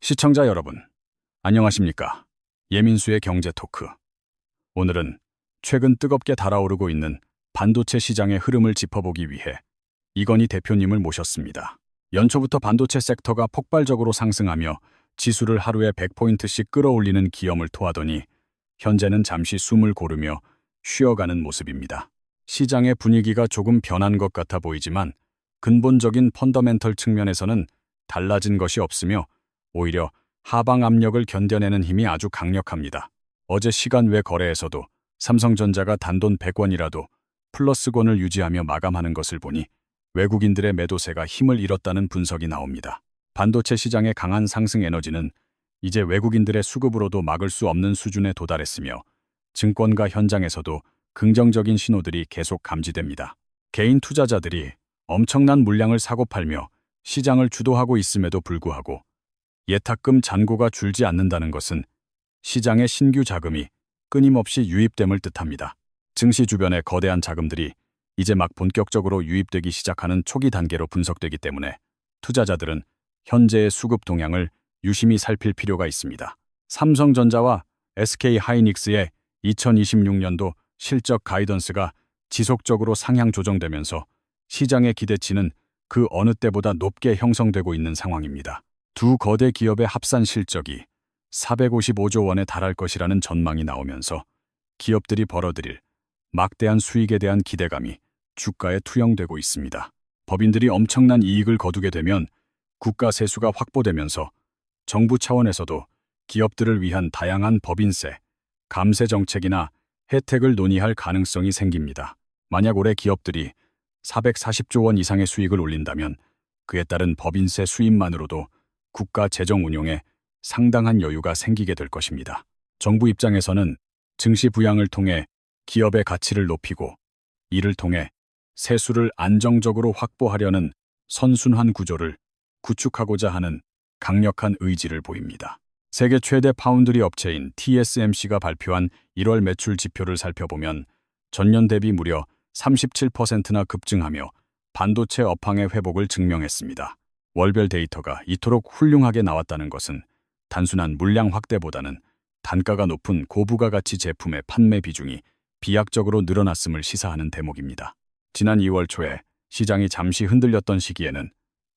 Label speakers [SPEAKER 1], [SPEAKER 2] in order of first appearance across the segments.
[SPEAKER 1] 시청자 여러분, 안녕하십니까? 예민수의 경제 토크. 오늘은 최근 뜨겁게 달아오르고 있는 반도체 시장의 흐름을 짚어보기 위해 이건희 대표님을 모셨습니다. 연초부터 반도체 섹터가 폭발적으로 상승하며 지수를 하루에 100포인트씩 끌어올리는 기염을 토하더니 현재는 잠시 숨을 고르며 쉬어가는 모습입니다. 시장의 분위기가 조금 변한 것 같아 보이지만 근본적인 펀더멘털 측면에서는 달라진 것이 없으며 오히려 하방 압력을 견뎌내는 힘이 아주 강력합니다. 어제 시간 외 거래에서도 삼성전자가 단돈 100원이라도 플러스권을 유지하며 마감하는 것을 보니 외국인들의 매도세가 힘을 잃었다는 분석이 나옵니다. 반도체 시장의 강한 상승 에너지는 이제 외국인들의 수급으로도 막을 수 없는 수준에 도달했으며 증권가 현장에서도 긍정적인 신호들이 계속 감지됩니다. 개인 투자자들이 엄청난 물량을 사고 팔며 시장을 주도하고 있음에도 불구하고 예탁금 잔고가 줄지 않는다는 것은 시장의 신규 자금이 끊임없이 유입됨을 뜻합니다. 증시 주변의 거대한 자금들이 이제 막 본격적으로 유입되기 시작하는 초기 단계로 분석되기 때문에 투자자들은 현재의 수급 동향을 유심히 살필 필요가 있습니다. 삼성전자와 SK하이닉스의 2026년도 실적 가이던스가 지속적으로 상향 조정되면서 시장의 기대치는 그 어느 때보다 높게 형성되고 있는 상황입니다. 두 거대 기업의 합산 실적이 455조 원에 달할 것이라는 전망이 나오면서 기업들이 벌어들일 막대한 수익에 대한 기대감이 주가에 투영되고 있습니다. 법인들이 엄청난 이익을 거두게 되면 국가 세수가 확보되면서 정부 차원에서도 기업들을 위한 다양한 법인세, 감세 정책이나 혜택을 논의할 가능성이 생깁니다. 만약 올해 기업들이 440조 원 이상의 수익을 올린다면 그에 따른 법인세 수입만으로도 국가 재정 운용에 상당한 여유가 생기게 될 것입니다. 정부 입장에서는 증시 부양을 통해 기업의 가치를 높이고 이를 통해 세수를 안정적으로 확보하려는 선순환 구조를 구축하고자 하는 강력한 의지를 보입니다. 세계 최대 파운드리 업체인 TSMC가 발표한 1월 매출 지표를 살펴보면 전년 대비 무려 37%나 급증하며 반도체 업황의 회복을 증명했습니다. 월별 데이터가 이토록 훌륭하게 나왔다는 것은 단순한 물량 확대보다는 단가가 높은 고부가 가치 제품의 판매 비중이 비약적으로 늘어났음을 시사하는 대목입니다. 지난 2월 초에 시장이 잠시 흔들렸던 시기에는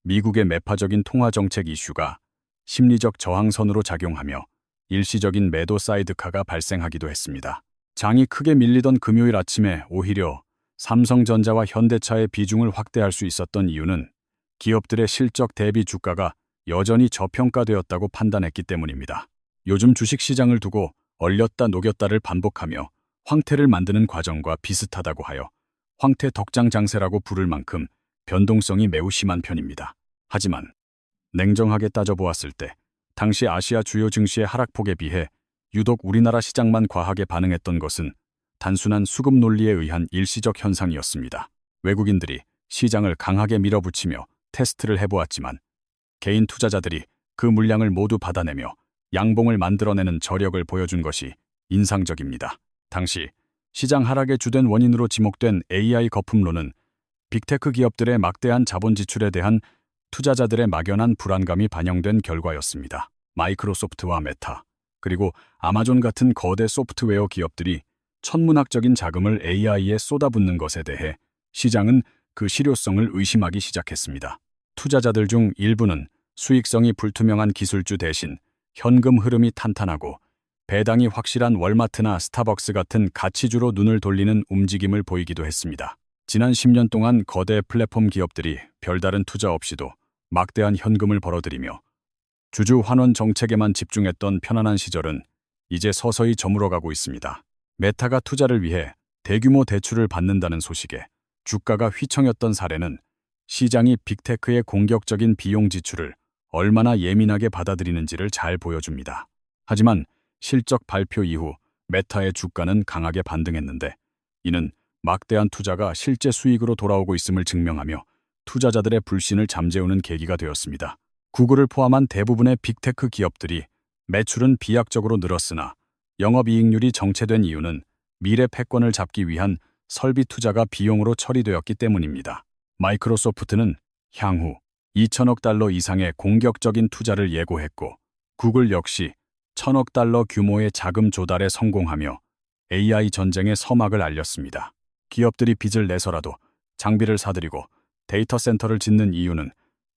[SPEAKER 1] 미국의 매파적인 통화정책 이슈가 심리적 저항선으로 작용하며 일시적인 매도 사이드카가 발생하기도 했습니다. 장이 크게 밀리던 금요일 아침에 오히려 삼성전자와 현대차의 비중을 확대할 수 있었던 이유는 기업들의 실적 대비 주가가 여전히 저평가되었다고 판단했기 때문입니다. 요즘 주식시장을 두고 얼렸다 녹였다를 반복하며 황태를 만드는 과정과 비슷하다고 하여 황태 덕장 장세라고 부를 만큼 변동성이 매우 심한 편입니다. 하지만 냉정하게 따져보았을 때 당시 아시아 주요 증시의 하락폭에 비해 유독 우리나라 시장만 과하게 반응했던 것은 단순한 수급 논리에 의한 일시적 현상이었습니다. 외국인들이 시장을 강하게 밀어붙이며 테스트를 해보았지만 개인 투자자들이 그 물량을 모두 받아내며 양봉을 만들어내는 저력을 보여준 것이 인상적입니다. 당시 시장 하락의 주된 원인으로 지목된 AI 거품론은 빅테크 기업들의 막대한 자본 지출에 대한 투자자들의 막연한 불안감이 반영된 결과였습니다. 마이크로소프트와 메타, 그리고 아마존 같은 거대 소프트웨어 기업들이 천문학적인 자금을 AI에 쏟아붓는 것에 대해 시장은 그 실효성을 의심하기 시작했습니다. 투자자들 중 일부는 수익성이 불투명한 기술주 대신 현금 흐름이 탄탄하고 배당이 확실한 월마트나 스타벅스 같은 가치주로 눈을 돌리는 움직임을 보이기도 했습니다. 지난 10년 동안 거대 플랫폼 기업들이 별다른 투자 없이도 막대한 현금을 벌어들이며 주주 환원 정책에만 집중했던 편안한 시절은 이제 서서히 저물어가고 있습니다. 메타가 투자를 위해 대규모 대출을 받는다는 소식에 주가가 휘청였던 사례는 시장이 빅테크의 공격적인 비용 지출을 얼마나 예민하게 받아들이는지를 잘 보여줍니다. 하지만 실적 발표 이후 메타의 주가는 강하게 반등했는데 이는 막대한 투자가 실제 수익으로 돌아오고 있음을 증명하며 투자자들의 불신을 잠재우는 계기가 되었습니다. 구글을 포함한 대부분의 빅테크 기업들이 매출은 비약적으로 늘었으나 영업이익률이 정체된 이유는 미래 패권을 잡기 위한 설비 투자가 비용으로 처리되었기 때문입니다. 마이크로소프트는 향후 2천억 달러 이상의 공격적인 투자를 예고했고 구글 역시 1,000억 달러 규모의 자금 조달에 성공하며 AI 전쟁의 서막을 알렸습니다. 기업들이 빚을 내서라도 장비를 사들이고 데이터 센터를 짓는 이유는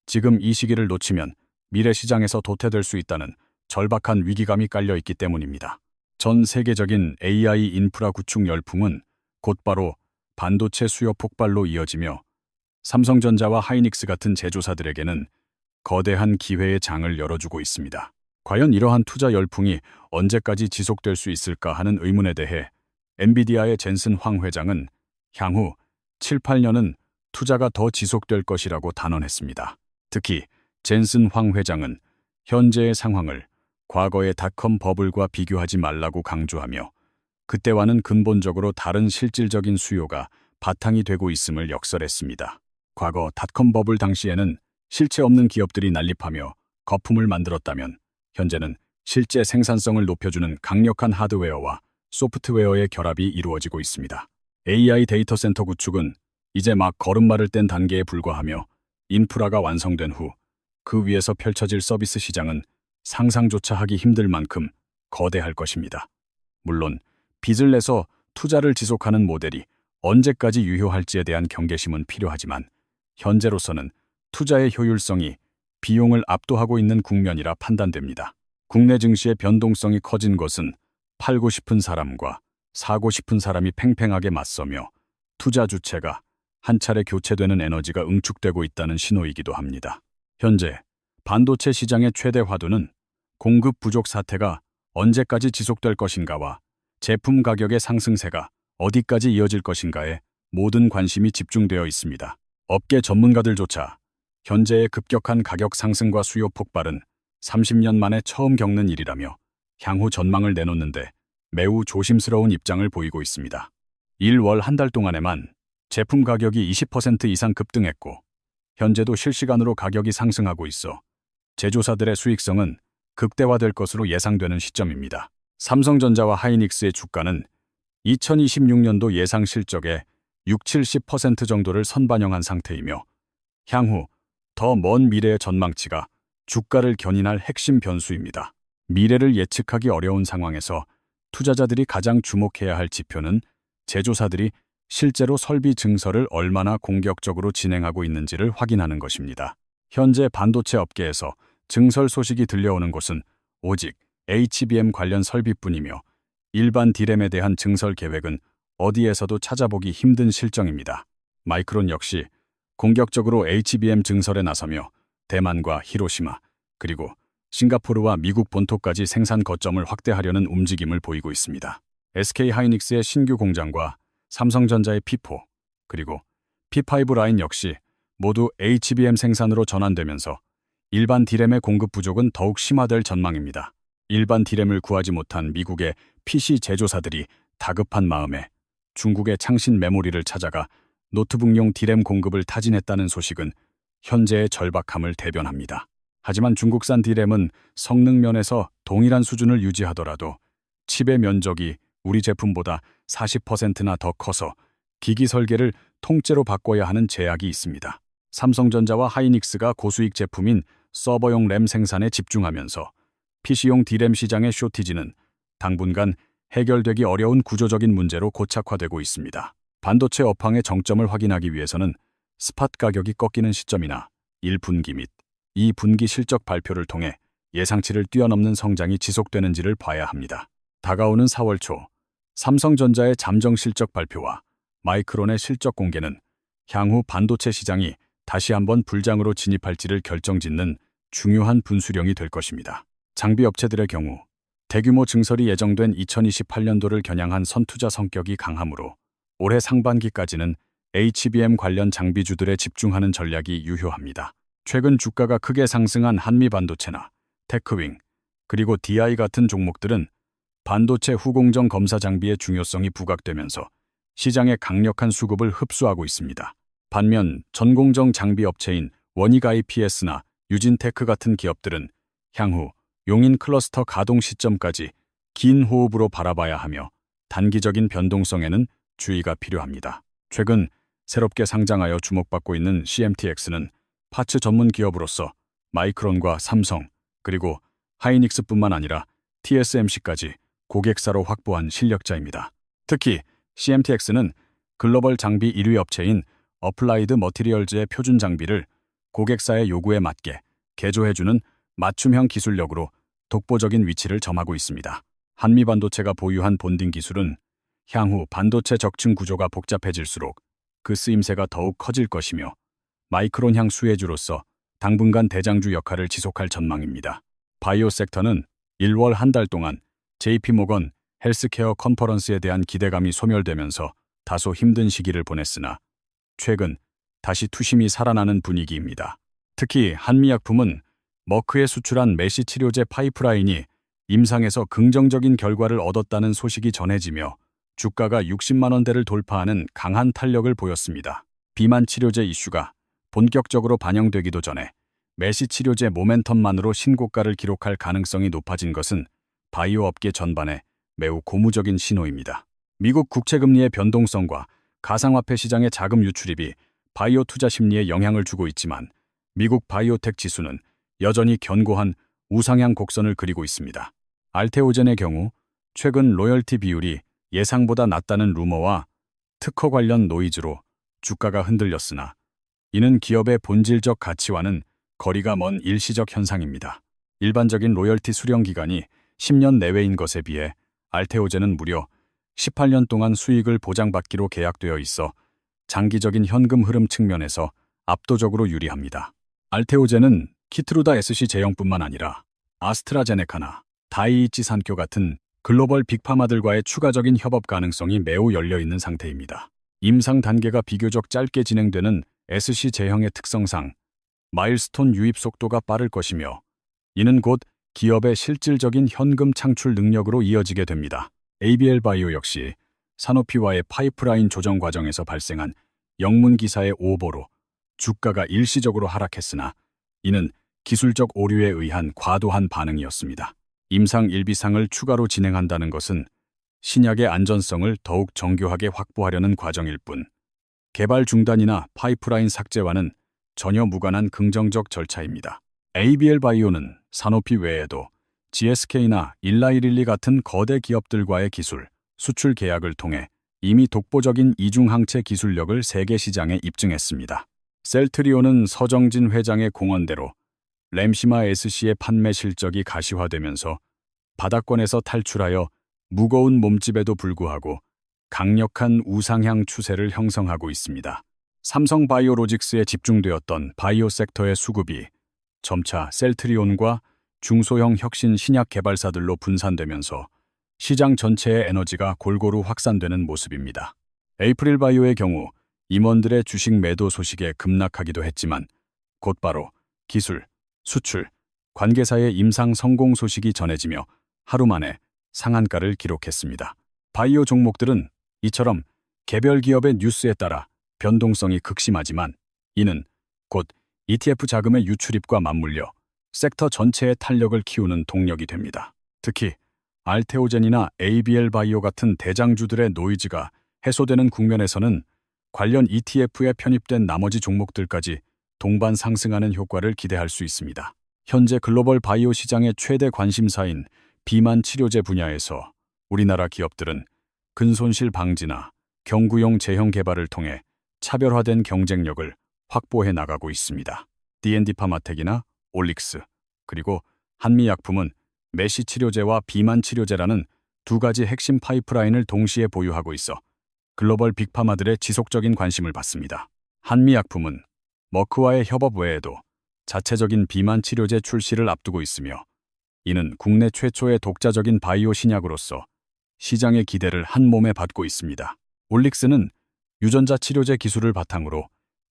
[SPEAKER 1] 지금 이 시기를 놓치면 미래 시장에서 도태될 수 있다는 절박한 위기감이 깔려 있기 때문입니다. 전 세계적인 AI 인프라 구축 열풍은 곧바로 반도체 수요 폭발로 이어지며 삼성전자와 하이닉스 같은 제조사들에게는 거대한 기회의 장을 열어주고 있습니다. 과연 이러한 투자 열풍이 언제까지 지속될 수 있을까 하는 의문에 대해 엔비디아의 젠슨 황 회장은 향후 7, 8년은 투자가 더 지속될 것이라고 단언했습니다. 특히 젠슨 황 회장은 현재의 상황을 과거의 닷컴 버블과 비교하지 말라고 강조하며 그때와는 근본적으로 다른 실질적인 수요가 바탕이 되고 있음을 역설했습니다. 과거 닷컴 버블 당시에는 실체 없는 기업들이 난립하며 거품을 만들었다면 현재는 실제 생산성을 높여주는 강력한 하드웨어와 소프트웨어의 결합이 이루어지고 있습니다. AI 데이터 센터 구축은 이제 막 걸음마를 뗀 단계에 불과하며 인프라가 완성된 후 그 위에서 펼쳐질 서비스 시장은 상상조차 하기 힘들 만큼 거대할 것입니다. 물론 빚을 내서 투자를 지속하는 모델이 언제까지 유효할지에 대한 경계심은 필요하지만 현재로서는 투자의 효율성이 비용을 압도하고 있는 국면이라 판단됩니다. 국내 증시의 변동성이 커진 것은 팔고 싶은 사람과 사고 싶은 사람이 팽팽하게 맞서며 투자 주체가 한 차례 교체되는 에너지가 응축되고 있다는 신호이기도 합니다. 현재 반도체 시장의 최대 화두는 공급 부족 사태가 언제까지 지속될 것인가와 제품 가격의 상승세가 어디까지 이어질 것인가에 모든 관심이 집중되어 있습니다. 업계 전문가들조차 현재의 급격한 가격 상승과 수요 폭발은 30년 만에 처음 겪는 일이라며 향후 전망을 내놓는데 매우 조심스러운 입장을 보이고 있습니다. 1월 한 달 동안에만 제품 가격이 20% 이상 급등했고 현재도 실시간으로 가격이 상승하고 있어 제조사들의 수익성은 극대화될 것으로 예상되는 시점입니다. 삼성전자와 하이닉스의 주가는 2026년도 예상 실적의 60-70% 정도를 선반영한 상태이며 향후 더 먼 미래의 전망치가 주가를 견인할 핵심 변수입니다. 미래를 예측하기 어려운 상황에서 투자자들이 가장 주목해야 할 지표는 제조사들이 실제로 설비 증설을 얼마나 공격적으로 진행하고 있는지를 확인하는 것입니다. 현재 반도체 업계에서 증설 소식이 들려오는 곳은 오직 HBM 관련 설비뿐이며 일반 D램에 대한 증설 계획은 어디에서도 찾아보기 힘든 실정입니다. 마이크론 역시 공격적으로 HBM 증설에 나서며 대만과 히로시마 그리고 싱가포르와 미국 본토까지 생산 거점을 확대하려는 움직임을 보이고 있습니다. SK 하이닉스의 신규 공장과 삼성전자의 P4 그리고 P5 라인 역시 모두 HBM 생산으로 전환되면서 일반 D램의 공급 부족은 더욱 심화될 전망입니다. 일반 D램을 구하지 못한 미국의 PC 제조사들이 다급한 마음에 중국의 창신 메모리를 찾아가 노트북용 D램 공급을 타진했다는 소식은 현재의 절박함을 대변합니다. 하지만 중국산 D램은 성능 면에서 동일한 수준을 유지하더라도 칩의 면적이 우리 제품보다 40%나 더 커서 기기 설계를 통째로 바꿔야 하는 제약이 있습니다. 삼성전자와 하이닉스가 고수익 제품인 서버용 램 생산에 집중하면서 PC용 D램 시장의 쇼티지는 당분간 해결되기 어려운 구조적인 문제로 고착화되고 있습니다. 반도체 업황의 정점을 확인하기 위해서는 스팟 가격이 꺾이는 시점이나 1분기 및 2분기 실적 발표를 통해 예상치를 뛰어넘는 성장이 지속되는지를 봐야 합니다. 다가오는 4월 초 삼성전자의 잠정 실적 발표와 마이크론의 실적 공개는 향후 반도체 시장이 다시 한번 불장으로 진입할지를 결정짓는 중요한 분수령이 될 것입니다. 장비 업체들의 경우 대규모 증설이 예정된 2028년도를 겨냥한 선투자 성격이 강하므로 올해 상반기까지는 HBM 관련 장비주들에 집중하는 전략이 유효합니다. 최근 주가가 크게 상승한 한미반도체나 테크윙 그리고 DI 같은 종목들은 반도체 후공정 검사 장비의 중요성이 부각되면서 시장의 강력한 수급을 흡수하고 있습니다. 반면 전공정 장비 업체인 원익 IPS나 유진테크 같은 기업들은 향후 용인 클러스터 가동 시점까지 긴 호흡으로 바라봐야 하며 단기적인 변동성에는 주의가 필요합니다. 최근 새롭게 상장하여 주목받고 있는 CMTX는 파츠 전문 기업으로서 마이크론과 삼성 그리고 하이닉스뿐만 아니라 TSMC까지 고객사로 확보한 실력자입니다. 특히 CMTX는 글로벌 장비 1위 업체인 어플라이드 머티리얼즈의 표준 장비를 고객사의 요구에 맞게 개조해주는 맞춤형 기술력으로 독보적인 위치를 점하고 있습니다. 한미 반도체가 보유한 본딩 기술은 향후 반도체 적층 구조가 복잡해질수록 그 쓰임새가 더욱 커질 것이며 마이크론향 수혜주로서 당분간 대장주 역할을 지속할 전망입니다. 바이오 섹터는 1월 한 달 동안 JP모건 헬스케어 컨퍼런스에 대한 기대감이 소멸되면서 다소 힘든 시기를 보냈으나 최근 다시 투심이 살아나는 분위기입니다. 특히 한미약품은 머크에 수출한 메시 치료제 파이프라인이 임상에서 긍정적인 결과를 얻었다는 소식이 전해지며 주가가 60만 원대를 돌파하는 강한 탄력을 보였습니다. 비만 치료제 이슈가 본격적으로 반영되기도 전에 메시 치료제 모멘텀만으로 신고가를 기록할 가능성이 높아진 것은 바이오 업계 전반에 매우 고무적인 신호입니다. 미국 국채금리의 변동성과 가상화폐 시장의 자금 유출입이 바이오 투자 심리에 영향을 주고 있지만 미국 바이오텍 지수는 여전히 견고한 우상향 곡선을 그리고 있습니다. 알테오젠의 경우 최근 로열티 비율이 예상보다 낮다는 루머와 특허 관련 노이즈로 주가가 흔들렸으나 이는 기업의 본질적 가치와는 거리가 먼 일시적 현상입니다. 일반적인 로열티 수령 기간이 10년 내외인 것에 비해 알테오젠은 무려 18년 동안 수익을 보장받기로 계약되어 있어 장기적인 현금 흐름 측면에서 압도적으로 유리합니다. 알테오젠은 키트루다 SC 제형뿐만 아니라 아스트라제네카나 다이이치 산쿄 같은 글로벌 빅파마들과의 추가적인 협업 가능성이 매우 열려있는 상태입니다. 임상 단계가 비교적 짧게 진행되는 SC 제형의 특성상 마일스톤 유입 속도가 빠를 것이며 이는 곧 기업의 실질적인 현금 창출 능력으로 이어지게 됩니다. ABL 바이오 역시 사노피와의 파이프라인 조정 과정에서 발생한 영문 기사의 오보로 주가가 일시적으로 하락했으나 이는 기술적 오류에 의한 과도한 반응이었습니다. 임상 1비상을 추가로 진행한다는 것은 신약의 안전성을 더욱 정교하게 확보하려는 과정일 뿐 개발 중단이나 파이프라인 삭제와는 전혀 무관한 긍정적 절차입니다. ABL 바이오는 사노피 외에도 GSK나 일라이릴리 같은 거대 기업들과의 기술, 수출 계약을 통해 이미 독보적인 이중항체 기술력을 세계 시장에 입증했습니다. 셀트리온은 서정진 회장의 공언대로 램시마 SC의 판매 실적이 가시화되면서 바닥권에서 탈출하여 무거운 몸집에도 불구하고 강력한 우상향 추세를 형성하고 있습니다. 삼성바이오로직스에 집중되었던 바이오 섹터의 수급이 점차 셀트리온과 중소형 혁신 신약 개발사들로 분산되면서 시장 전체의 에너지가 골고루 확산되는 모습입니다. 에이프릴 바이오의 경우 임원들의 주식 매도 소식에 급락하기도 했지만 곧바로 기술, 수출, 관계사의 임상 성공 소식이 전해지며 하루 만에 상한가를 기록했습니다. 바이오 종목들은 이처럼 개별 기업의 뉴스에 따라 변동성이 극심하지만 이는 곧 ETF 자금의 유출입과 맞물려 섹터 전체의 탄력을 키우는 동력이 됩니다. 특히 알테오젠이나 ABL 바이오 같은 대장주들의 노이즈가 해소되는 국면에서는 관련 ETF에 편입된 나머지 종목들까지 동반 상승하는 효과를 기대할 수 있습니다. 현재 글로벌 바이오 시장의 최대 관심사인 비만 치료제 분야에서 우리나라 기업들은 근손실 방지나 경구용 제형 개발을 통해 차별화된 경쟁력을 확보해 나가고 있습니다. D&D 파마텍이나 올릭스, 그리고 한미약품은 메시 치료제와 비만 치료제라는 두 가지 핵심 파이프라인을 동시에 보유하고 있어 글로벌 빅파마들의 지속적인 관심을 받습니다. 한미약품은 머크와의 협업 외에도 자체적인 비만 치료제 출시를 앞두고 있으며 이는 국내 최초의 독자적인 바이오 신약으로서 시장의 기대를 한 몸에 받고 있습니다. 올릭스는 유전자 치료제 기술을 바탕으로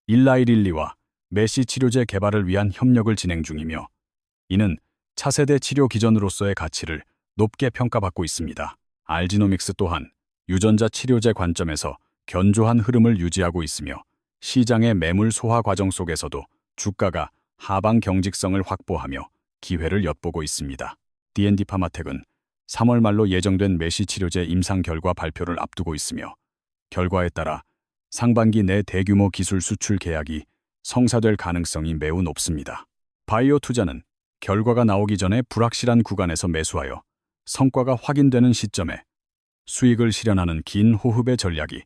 [SPEAKER 1] 일라이릴리와 메시 치료제 개발을 위한 협력을 진행 중이며 이는 차세대 치료 기전으로서의 가치를 높게 평가받고 있습니다. 알지노믹스 또한 유전자 치료제 관점에서 견조한 흐름을 유지하고 있으며 시장의 매물 소화 과정 속에서도 주가가 하방 경직성을 확보하며 기회를 엿보고 있습니다. D&D 파마텍은 3월 말로 예정된 메시 치료제 임상 결과 발표를 앞두고 있으며 결과에 따라 상반기 내 대규모 기술 수출 계약이 성사될 가능성이 매우 높습니다. 바이오 투자는 결과가 나오기 전에 불확실한 구간에서 매수하여 성과가 확인되는 시점에 수익을 실현하는 긴 호흡의 전략이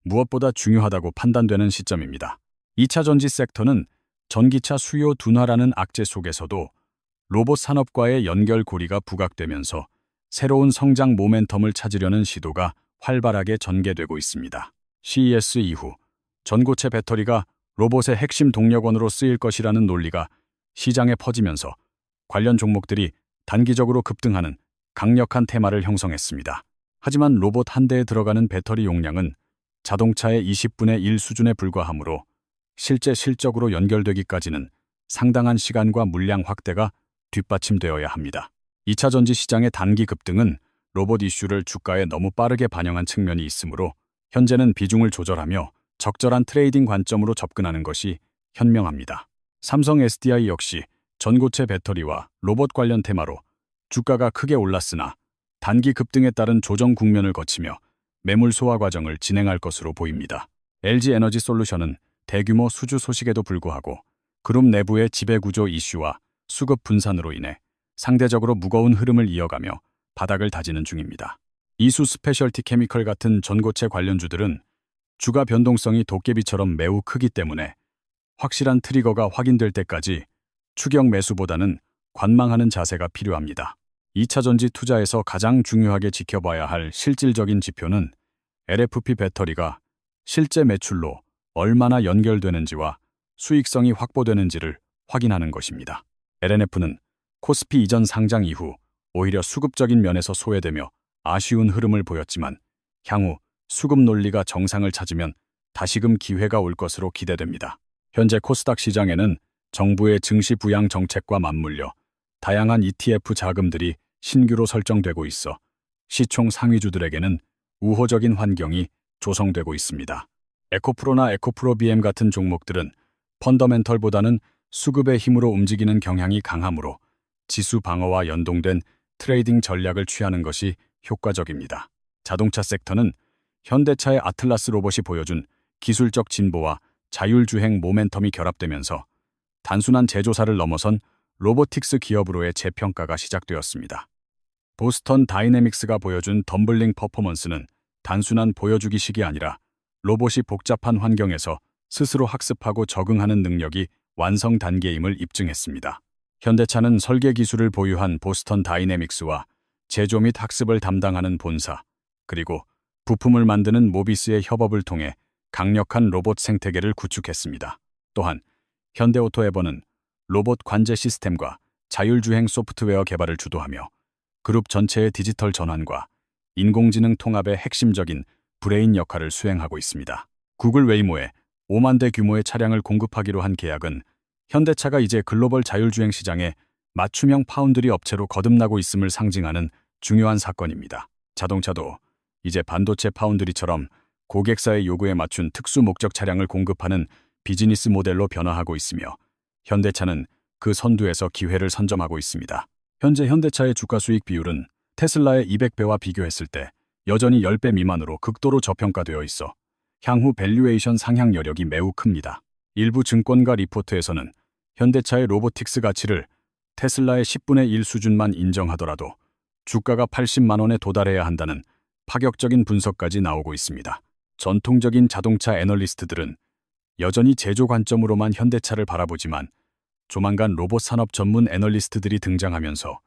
[SPEAKER 1] 무엇보다 중요하다고 판단되는 시점입니다. 2차 전지 섹터는 전기차 수요 둔화라는 악재 속에서도 로봇 산업과의 연결고리가 부각되면서 새로운 성장 모멘텀을 찾으려는 시도가 활발하게 전개되고 있습니다. CES 이후 전고체 배터리가 로봇의 핵심 동력원으로 쓰일 것이라는 논리가 시장에 퍼지면서 관련 종목들이 단기적으로 급등하는 강력한 테마를 형성했습니다. 하지만 로봇 한 대에 들어가는 배터리 용량은 자동차의 20분의 1 수준에 불과하므로 실제 실적으로 연결되기까지는 상당한 시간과 물량 확대가 뒷받침되어야 합니다. 2차 전지 시장의 단기 급등은 로봇 이슈를 주가에 너무 빠르게 반영한 측면이 있으므로 현재는 비중을 조절하며 적절한 트레이딩 관점으로 접근하는 것이 현명합니다. 삼성 SDI 역시 전고체 배터리와 로봇 관련 테마로 주가가 크게 올랐으나 단기 급등에 따른 조정 국면을 거치며 매물 소화 과정을 진행할 것으로 보입니다. LG 에너지 솔루션은 대규모 수주 소식에도 불구하고 그룹 내부의 지배구조 이슈와 수급 분산으로 인해 상대적으로 무거운 흐름을 이어가며 바닥을 다지는 중입니다. 이수 스페셜티 케미컬 같은 전고체 관련주들은 주가 변동성이 도깨비처럼 매우 크기 때문에 확실한 트리거가 확인될 때까지 추격 매수보다는 관망하는 자세가 필요합니다. 2차 전지 투자에서 가장 중요하게 지켜봐야 할 실질적인 지표는 LFP 배터리가 실제 매출로 얼마나 연결되는지와 수익성이 확보되는지를 확인하는 것입니다. LNF는 코스피 이전 상장 이후 오히려 수급적인 면에서 소외되며 아쉬운 흐름을 보였지만 향후 수급 논리가 정상을 찾으면 다시금 기회가 올 것으로 기대됩니다. 현재 코스닥 시장에는 정부의 증시 부양 정책과 맞물려 다양한 ETF 자금들이 신규로 설정되고 있어 시총 상위주들에게는 우호적인 환경이 조성되고 있습니다. 에코프로나 에코프로 BM 같은 종목들은 펀더멘털보다는 수급의 힘으로 움직이는 경향이 강하므로 지수 방어와 연동된 트레이딩 전략을 취하는 것이 효과적입니다. 자동차 섹터는 현대차의 아틀라스 로봇이 보여준 기술적 진보와 자율주행 모멘텀이 결합되면서 단순한 제조사를 넘어선 로보틱스 기업으로의 재평가가 시작되었습니다. 보스턴 다이내믹스가 보여준 덤블링 퍼포먼스는 단순한 보여주기식이 아니라 로봇이 복잡한 환경에서 스스로 학습하고 적응하는 능력이 완성 단계임을 입증했습니다. 현대차는 설계 기술을 보유한 보스턴 다이내믹스와 제조 및 학습을 담당하는 본사, 그리고 부품을 만드는 모비스의 협업을 통해 강력한 로봇 생태계를 구축했습니다. 또한 현대오토에버는 로봇 관제 시스템과 자율주행 소프트웨어 개발을 주도하며 그룹 전체의 디지털 전환과 인공지능 통합의 핵심적인 브레인 역할을 수행하고 있습니다. 구글 웨이모에 5만 대 규모의 차량을 공급하기로 한 계약은 현대차가 이제 글로벌 자율주행 시장에 맞춤형 파운드리 업체로 거듭나고 있음을 상징하는 중요한 사건입니다. 자동차도 이제 반도체 파운드리처럼 고객사의 요구에 맞춘 특수 목적 차량을 공급하는 비즈니스 모델로 변화하고 있으며 현대차는 그 선두에서 기회를 선점하고 있습니다. 현재 현대차의 주가 수익 비율은 테슬라의 200배와 비교했을 때 여전히 10배 미만으로 극도로 저평가되어 있어 향후 밸류에이션 상향 여력이 매우 큽니다. 일부 증권가 리포트에서는 현대차의 로보틱스 가치를 테슬라의 10분의 1 수준만 인정하더라도 주가가 80만 원에 도달해야 한다는 파격적인 분석까지 나오고 있습니다. 전통적인 자동차 애널리스트들은 여전히 제조 관점으로만 현대차를 바라보지만 조만간 로봇 산업 전문 애널리스트들이 등장하면서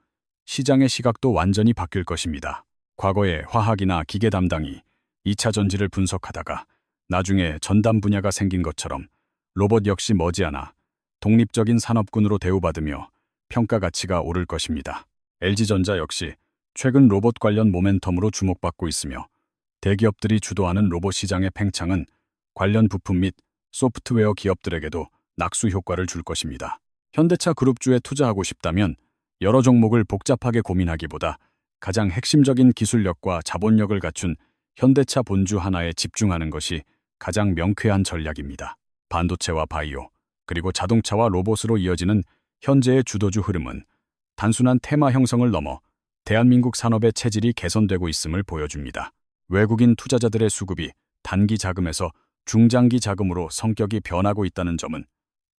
[SPEAKER 1] 시장의 시각도 완전히 바뀔 것입니다. 과거에 화학이나 기계 담당이 2차 전지를 분석하다가 나중에 전담 분야가 생긴 것처럼 로봇 역시 머지않아 독립적인 산업군으로 대우받으며 평가 가치가 오를 것입니다. LG전자 역시 최근 로봇 관련 모멘텀으로 주목받고 있으며 대기업들이 주도하는 로봇 시장의 팽창은 관련 부품 및 소프트웨어 기업들에게도 낙수 효과를 줄 것입니다. 현대차 그룹주에 투자하고 싶다면 여러 종목을 복잡하게 고민하기보다 가장 핵심적인 기술력과 자본력을 갖춘 현대차 본주 하나에 집중하는 것이 가장 명쾌한 전략입니다. 반도체와 바이오, 그리고 자동차와 로봇으로 이어지는 현재의 주도주 흐름은 단순한 테마 형성을 넘어 대한민국 산업의 체질이 개선되고 있음을 보여줍니다. 외국인 투자자들의 수급이 단기 자금에서 중장기 자금으로 성격이 변하고 있다는 점은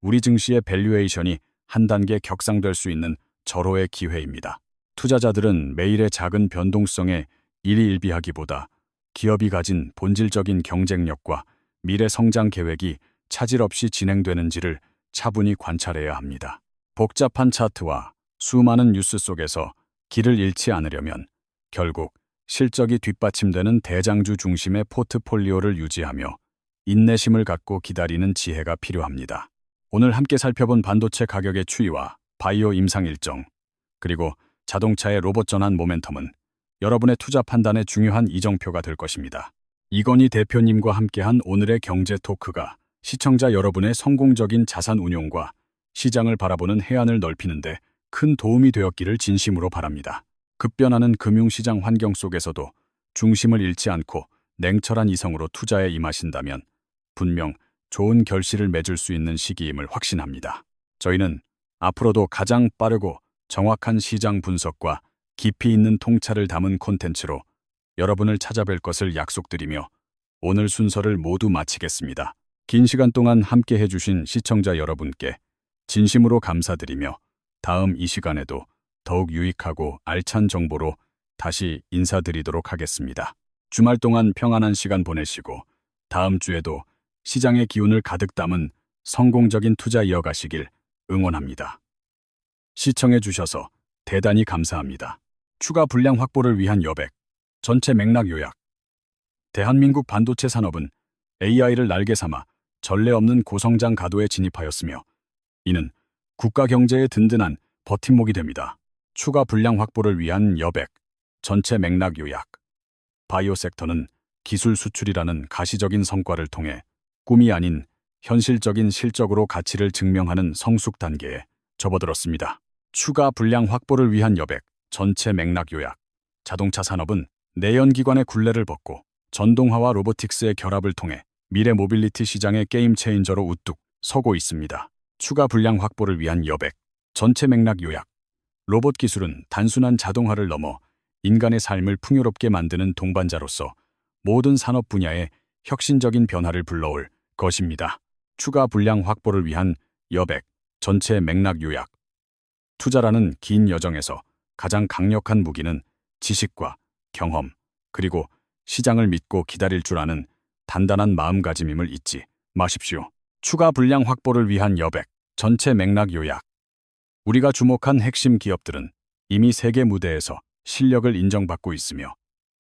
[SPEAKER 1] 우리 증시의 밸류에이션이 한 단계 격상될 수 있는 절호의 기회입니다. 투자자들은 매일의 작은 변동성에 일희일비하기보다 기업이 가진 본질적인 경쟁력과 미래 성장 계획이 차질 없이 진행되는지를 차분히 관찰해야 합니다. 복잡한 차트와 수많은 뉴스 속에서 길을 잃지 않으려면 결국 실적이 뒷받침되는 대장주 중심의 포트폴리오를 유지하며 인내심을 갖고 기다리는 지혜가 필요합니다. 오늘 함께 살펴본 반도체 가격의 추이와 바이오 임상 일정, 그리고 자동차의 로봇 전환 모멘텀은 여러분의 투자 판단에 중요한 이정표가 될 것입니다. 이건희 대표님과 함께한 오늘의 경제 토크가 시청자 여러분의 성공적인 자산 운용과 시장을 바라보는 해안을 넓히는데 큰 도움이 되었기를 진심으로 바랍니다. 급변하는 금융시장 환경 속에서도 중심을 잃지 않고 냉철한 이성으로 투자에 임하신다면 분명 좋은 결실을 맺을 수 있는 시기임을 확신합니다. 저희는 앞으로도 가장 빠르고 정확한 시장 분석과 깊이 있는 통찰을 담은 콘텐츠로 여러분을 찾아뵐 것을 약속드리며 오늘 순서를 모두 마치겠습니다. 긴 시간 동안 함께 해주신 시청자 여러분께 진심으로 감사드리며 다음 이 시간에도 더욱 유익하고 알찬 정보로 다시 인사드리도록 하겠습니다. 주말 동안 평안한 시간 보내시고 다음 주에도 시장의 기운을 가득 담은 성공적인 투자 이어가시길 응원합니다. 시청해 주셔서 대단히 감사합니다. 추가 분량 확보를 위한 여백, 전체 맥락 요약. 대한민국 반도체 산업은 AI를 날개 삼아 전례 없는 고성장 가도에 진입하였으며 이는 국가 경제의 든든한 버팀목이 됩니다. 추가 분량 확보를 위한 여백, 전체 맥락 요약. 바이오 섹터는 기술 수출이라는 가시적인 성과를 통해 꿈이 아닌 현실적인 실적으로 가치를 증명하는 성숙 단계에 접어들었습니다. 추가 분량 확보를 위한 여백, 전체 맥락 요약. 자동차 산업은 내연기관의 굴레를 벗고 전동화와 로보틱스의 결합을 통해 미래 모빌리티 시장의 게임 체인저로 우뚝 서고 있습니다. 추가 분량 확보를 위한 여백, 전체 맥락 요약. 로봇 기술은 단순한 자동화를 넘어 인간의 삶을 풍요롭게 만드는 동반자로서 모든 산업 분야에 혁신적인 변화를 불러올 것입니다. 추가 분량 확보를 위한 여백, 전체 맥락 요약. 투자라는 긴 여정에서 가장 강력한 무기는 지식과 경험, 그리고 시장을 믿고 기다릴 줄 아는 단단한 마음가짐임을 잊지 마십시오. 추가 분량 확보를 위한 여백, 전체 맥락 요약. 우리가 주목한 핵심 기업들은 이미 세계 무대에서 실력을 인정받고 있으며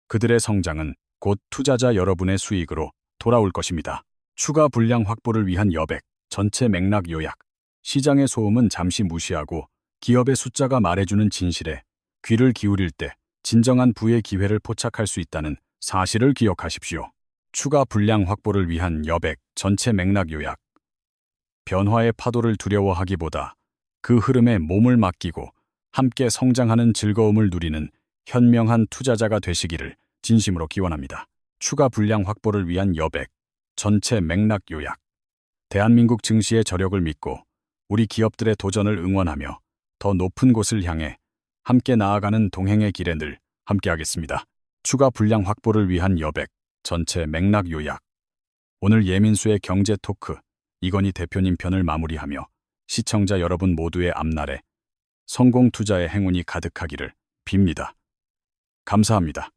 [SPEAKER 1] 그들의 성장은 곧 투자자 여러분의 수익으로 돌아올 것입니다. 추가 분량 확보를 위한 여백, 전체 맥락 요약. 시장의 소음은 잠시 무시하고 기업의 숫자가 말해주는 진실에 귀를 기울일 때 진정한 부의 기회를 포착할 수 있다는 사실을 기억하십시오. 추가 분량 확보를 위한 여백, 전체 맥락 요약. 변화의 파도를 두려워하기보다 그 흐름에 몸을 맡기고 함께 성장하는 즐거움을 누리는 현명한 투자자가 되시기를 진심으로 기원합니다. 추가 분량 확보를 위한 여백, 전체 맥락 요약. 대한민국 증시의 저력을 믿고 우리 기업들의 도전을 응원하며 더 높은 곳을 향해 함께 나아가는 동행의 길에 늘 함께하겠습니다. 추가 분량 확보를 위한 여백, 전체 맥락 요약. 오늘 예민수의 경제 토크 이건희 대표님 편을 마무리하며 시청자 여러분 모두의 앞날에 성공 투자의 행운이 가득하기를 빕니다. 감사합니다.